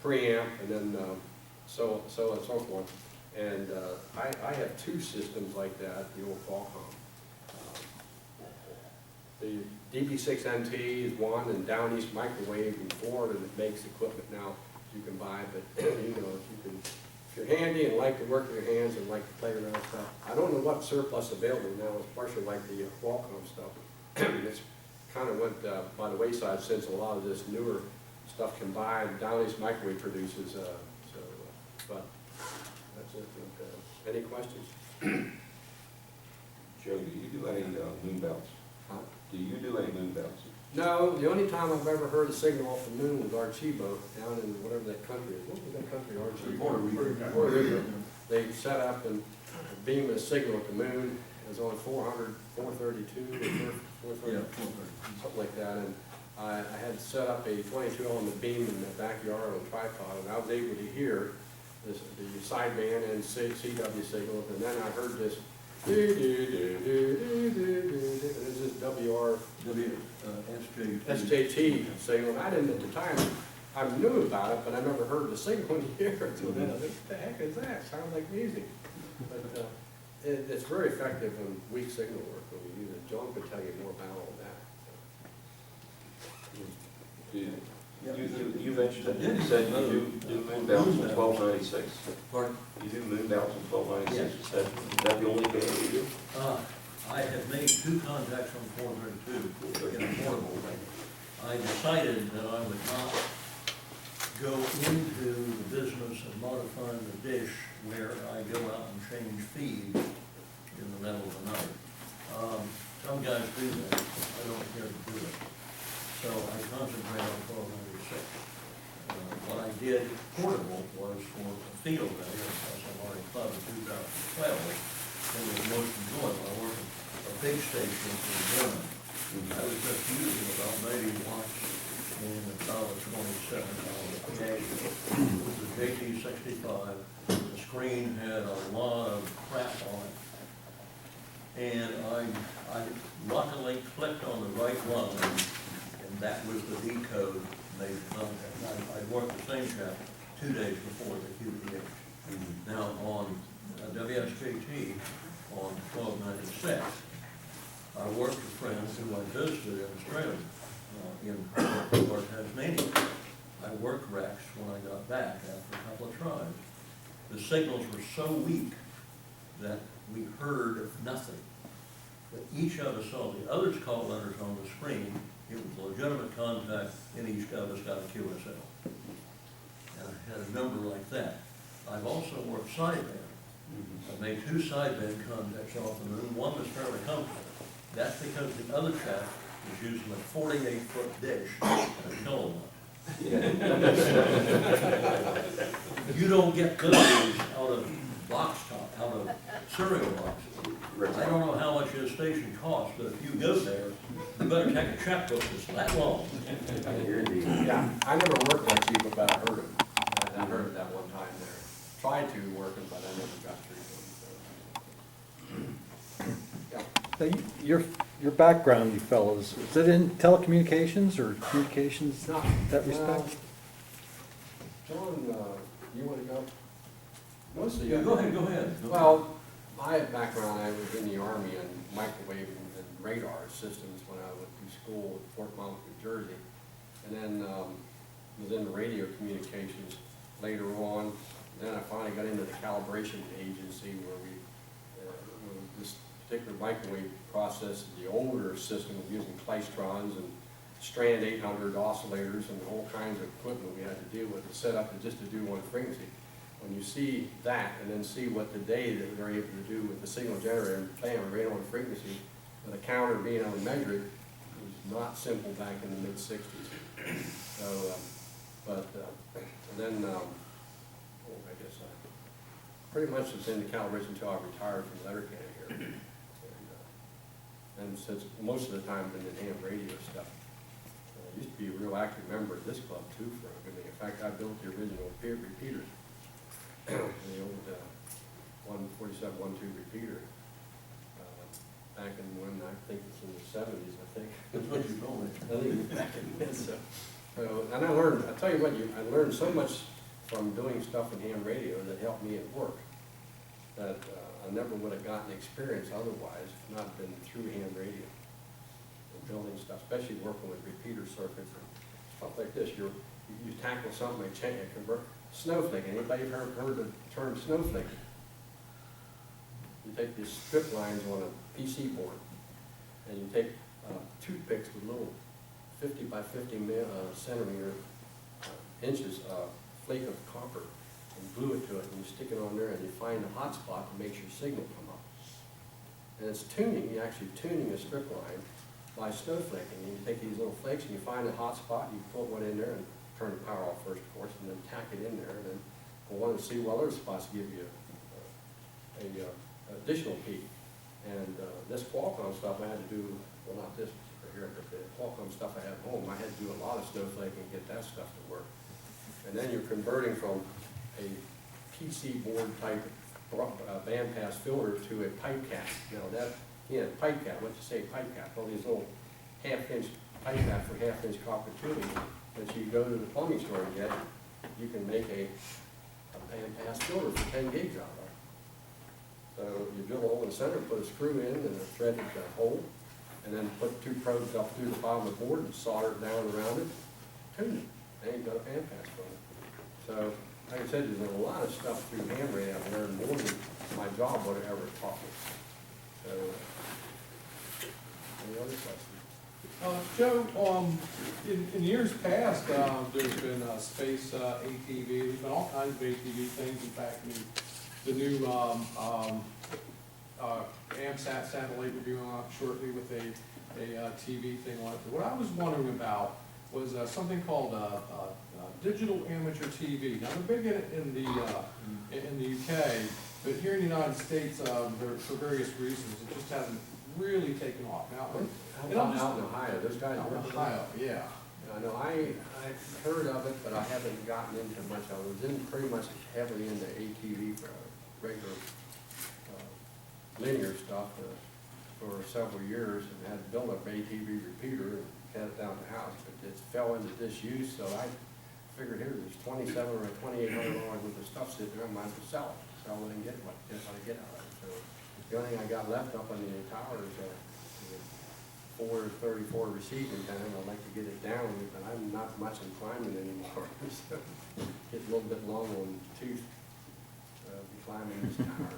preamp, and then so and so forth. And I have two systems like that, the old Qualcomm. The DB6NT is one, and Down East Microwave in Florida that makes equipment now you can buy. But you know, if you're handy and like to work with your hands and like to play around with stuff, I don't know what surplus available now, especially like the Qualcomm stuff. It's kind of went by the wayside since a lot of this newer stuff can buy. Down East Microwave produces, but that's it. Any questions? Joe, do you do any moon belts? Huh? Do you do any moon belts? No, the only time I've ever heard a signal off the moon was Archibo down in whatever that country is. What was that country, Archibo? Puerto Rico. They set up and beamed a signal at the moon. It was on 400, 432, or 430, something like that. And I had set up a 22 element beam in the backyard on a tripod, and I was able to hear the sideband and CW signals. And then I heard this it's this SJT signal. I didn't at the time, I knew about it, but I never heard the signal in the air until then. I think, what the heck is that? Sounds like music. But it's very effective in weak signal work when you use it. John could tell you more about all that. You mentioned that you said you do moon belts in 1296. Pardon? You do moon belts in 1296. Is that the only band you do? I have made 2 contacts on 432 in a portable thing. I decided that I would not go into the business of modifying the dish where I go out and change feed in the middle of the night. Some guys do that. I don't care to do it. So I concentrate on 1296. What I did portable was for a field day, SMRE Club in 2012. It was most enjoyable. I worked at a big station for German. I was just using about 90 watts and $1.27 a day. It was a JT65. The screen had a lot of crap on it. And I luckily clicked on the right one, and that was the decode made contact. I worked the same chap 2 days before the QPH. Now on WSJT on 1296, I worked with friends who I visited in Australia, in Tasmania. I worked Rex when I got back after a couple of tries. The signals were so weak that we heard nothing. But each of us saw the other's call letters on the screen. It was legitimate contact, and each of us got a QSL. And I had a number like that. I've also worked sideband. I made 2 sideband contacts off the moon. One was fairly comfortable. That's because the other chap was using a 48-foot dish and a kilowatt. You don't get those out of box top, out of cereal boxes. I don't know how much his station costs, but if you go there, you better take a checkbook that's that long. Yeah, I never worked that cheap, but I heard it. I heard it that one time there. Tried to work it, but I never got through it. So. Yeah. Now, your background, you fellows, is it in telecommunications or communications No, in that respect? John, you want to go? Mostly. Yeah, go ahead. Well, my background, I was in the Army and microwave and radar systems when I went to school at Fort Monmouth, New Jersey. And then was in the radio communications later on. Then I finally got into the calibration agency where this particular microwave process, the older system was using Klystrons and Strand 800 oscillators and all kinds of equipment we had to deal with to set up and just to do one frequency. When you see that and then see what today that they're able to do with the signal generator and bam, right on frequency, with a counter being able to measure it, was not simple back in the mid-60s. So, and then, I guess pretty much was in the calibration until I retired from Letterkenny here. And since most of the time I've been in ham radio stuff. I used to be a real active member of this club too for a good thing. In fact, I built the original repeaters. The old 147, 12 repeater. Back in when I think it's in the 70s, I think. That's what you told me. I think it was back in then. So and I learned, I tell you what, I learned so much from doing stuff in ham radio that helped me at work, that I never would have gotten experience otherwise, if not been through ham radio. And building stuff, especially working with repeater circuits and stuff like this. You tackle something like convert snowflake. Anybody ever heard the term snowflake? You take these strip lines on a PC board, and you take toothpicks with little 50 by 50 centimeter inches flake of copper, and glue it to it, and you stick it on there, and you find the hot spot that makes your signal come up. And it's tuning, you're actually tuning a strip line by snowflaking. And you take these little flakes and you find a hot spot, you put one in there and turn the power off first, of course, and then tack it in there, and then we'll want to see what other spots give you a additional peak. And this Qualcomm stuff I had to do, well, not this right here, but the Qualcomm stuff I had at home, I had to do a lot of snowflaking to get that stuff to work. And then you're converting from a PC board type bandpass filter to a pipe cap. Now that, pipe cap, what you say pipe cap? All these little half-inch pipe cap for half-inch copper tubing that you go to the plumbing store and get. You can make a bandpass filter for 10 gigs out of it. So you drill a hole in the center, put a screw in and a threaded hole, and then put 2 probes up through the bottom of the board and solder it down around it, tune it, and you've got a bandpass filter. So, like I said, there's a lot of stuff through ham radio I've learned more than my job would have ever taught me. So, any other questions? Joe, in years past, there's been space ATV, there's been all kinds of ATV things. In fact, the new AMSAT satellite we're doing shortly with a TV thing on it. What I was wondering about was something called digital amateur TV. Now they're big in the UK, but here in the United States, for various reasons, it just hasn't really taken off. Now, Out in Ohio, those guys out in work. Ohio, yeah. I know, I've heard of it, but I haven't gotten into much. I was in pretty much heavily into ATV for regular linear stuff for several years, and had built up ATV repeater and had it down the house, but it fell into disuse, so I figured here, there's $2,700 or $2,800 worth of stuff sitting there, I might as well sell it and get what I get out of it. So the only thing I got left up on the tower is a 434 receiving time. I'd like to get it down, but I'm not much in climbing anymore. So get a little bit long on the tooth, climbing this tower.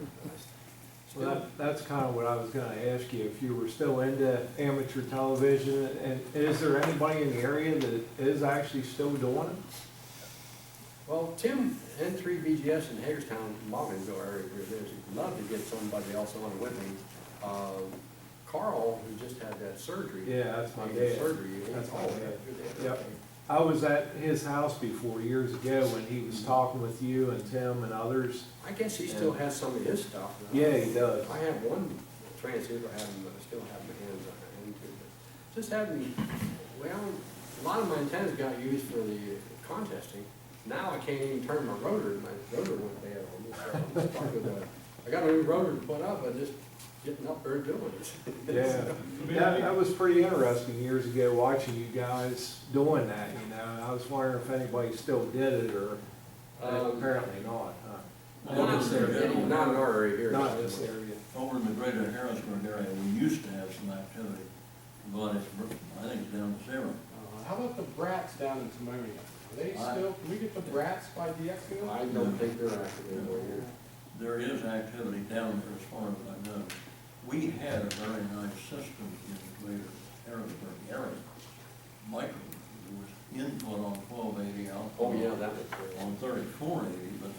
Well, that's kind of what I was gonna ask you, if you were still into amateur television, and is there anybody in the area that is actually still doing it? Well, Tim, N3BGS in Hagerstown, Morganville area, would love to get somebody else on with me. Carl, who just had that surgery. Yeah, that's my major dad. surgery. That's my Oh, dad. your dad, Yep. I was at his house before years ago when he was talking with you and Tim and others. I guess he still has some of his stuff. Yeah, he does. I have one transceiver, I haven't, I still have my hands on it, into it. Just hadn't, well, a lot of my antennas got used for the contesting. Now I can't even turn my rotor, my rotor went bad on me, so I'm stuck with I got a new rotor to put up, and just getting up there doing it. Yeah, that was pretty interesting years ago, watching you guys doing that, you know, and I was wondering if anybody still did it, or apparently not, huh? Not in this area. Not in our area here. Not in this area. Over in the greater Harrisburg area, we used to have some activity, but it's, I think it's down to 0. How about the brats down in Timonia? Are they still, can we get the brats by DXO? I don't think they're active anymore here. There is activity down there as far as I know. We had a very nice system in the greater Harrisburg area. Micro, there was input on 1280, output Oh, yeah, that was great. on 3480, but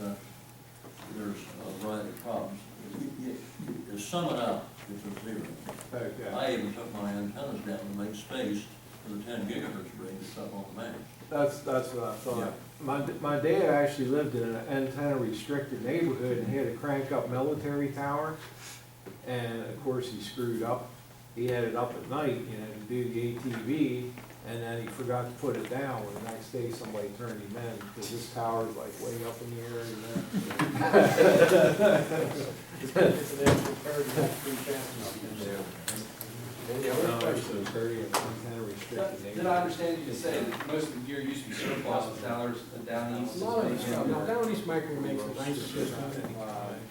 there's a variety of problems. To sum it up, it's a 0. Okay. I even took my antennas down to make space for the 10 gigahertz rate that's up on the mains. That's what I thought. My dad actually lived in an antenna restricted neighborhood and he had a crank up military tower. And of course he screwed up. He had it up at night, you know, to do the ATV, and then he forgot to put it down. And the next day somebody turned him in because this tower's like way up in the air, you know. It's an actual paradigm, it's been fast enough. Yeah. Any No, other it's questions? a very antenna restricted Did I neighborhood. understand you to say that most of the gear used to be surplus down east? A lot of stuff, now Down East Micro makes a nice system,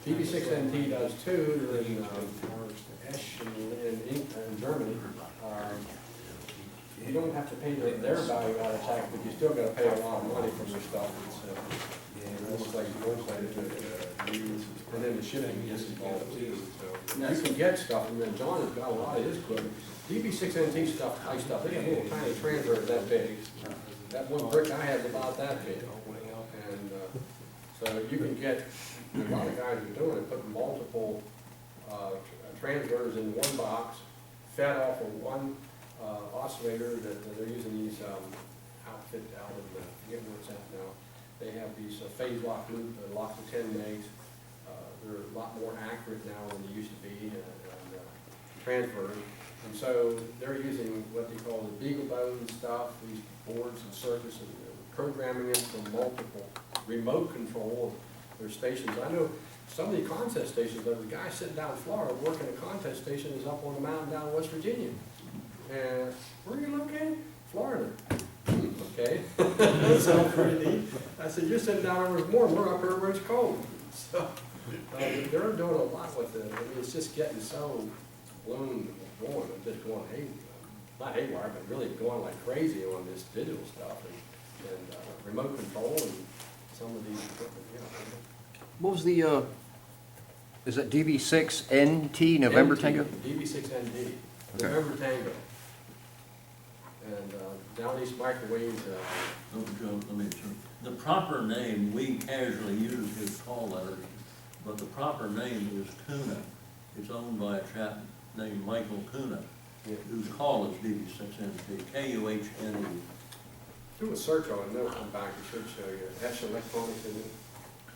DB6NT does too, they're in Esch in Germany. You don't have to pay their value added tax, but you still gotta pay a lot of money for your stuff. It's almost like website, and then the shipping gets involved too, so. You can get stuff, and then John has got a lot of his equipment. DB6NT stuff, high stuff, they have little tiny transmitters that big. That one brick I have is about that big. And, so you can get, a lot of guys are doing it, putting multiple, transmitters in one box, fed off of one, oscillator that they're using these, outfit out of, I forget where it's at now. They have these phase lock loop, lock to 10 megs. They're a lot more accurate now than they used to be, and transferred. And so they're using what they call the beagle bone stuff, these boards and circuits, and programming them from multiple remote control of their stations. I know some of the contest stations, there's a guy sitting down in Florida working a contest station is up on the mountain down in West Virginia. And where are you located? Florida. Okay. So pretty neat. I said, you're sitting down over more, we're up here where it's cold. So they're doing a lot with it. I mean, it's just getting so blown, going, just going not haywire, but really going like crazy on this digital stuff and remote control and some of these equipment, you know. What was the, is that DB6NT, November Tango? DB6ND, Okay. November Tango. And Down East Microwaves, Oh, Joe, let me, the proper name, we casually use his call letters, but the proper name is Kuna. It's owned by a chap named Michael Kuna, yeah. whose call is DB6NT, KUHNE. Do a search on it, and it'll come back, it should show you. That's electronics, isn't it?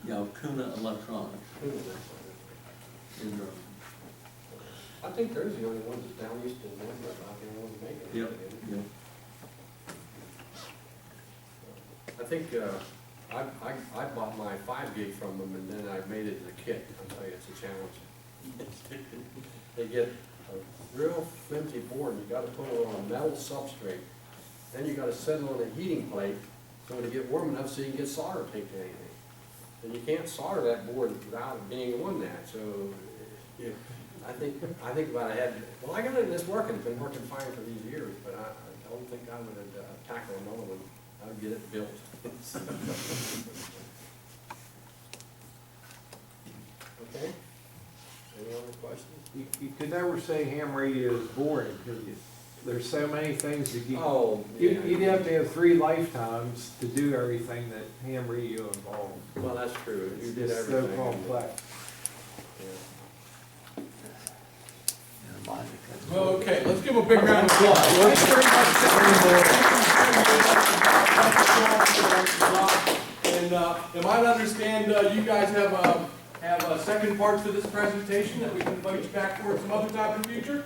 Yeah, Kuna Electronics. In, I think they're the only ones that's down east in Denver, about the only ones making it. Yep, yep. I think, I bought my 5 gig from them and then I made it as a kit. I'll tell you, it's a challenge. They get a real flimsy board, and you gotta put it on a metal substrate. Then you gotta set it on a heating plate so to get warm enough so you can get solder taped to anything. And you can't solder that board without it being on that, so I think about it, I got it, it's working, it's been working fine for these years, but I don't think I would tackle another one. I would get it built. Okay, any other questions? You could never say ham radio is boring, because there's so many things that Oh, yeah. you'd have to have 3 lifetimes to do everything that ham radio involved. Well, that's true, you did It's so everything. complex. Yeah. Okay, let's give him a big round of applause. Thank you very much. And am I to understand you guys have second parts to this presentation that we can invite you back for some other time in the future?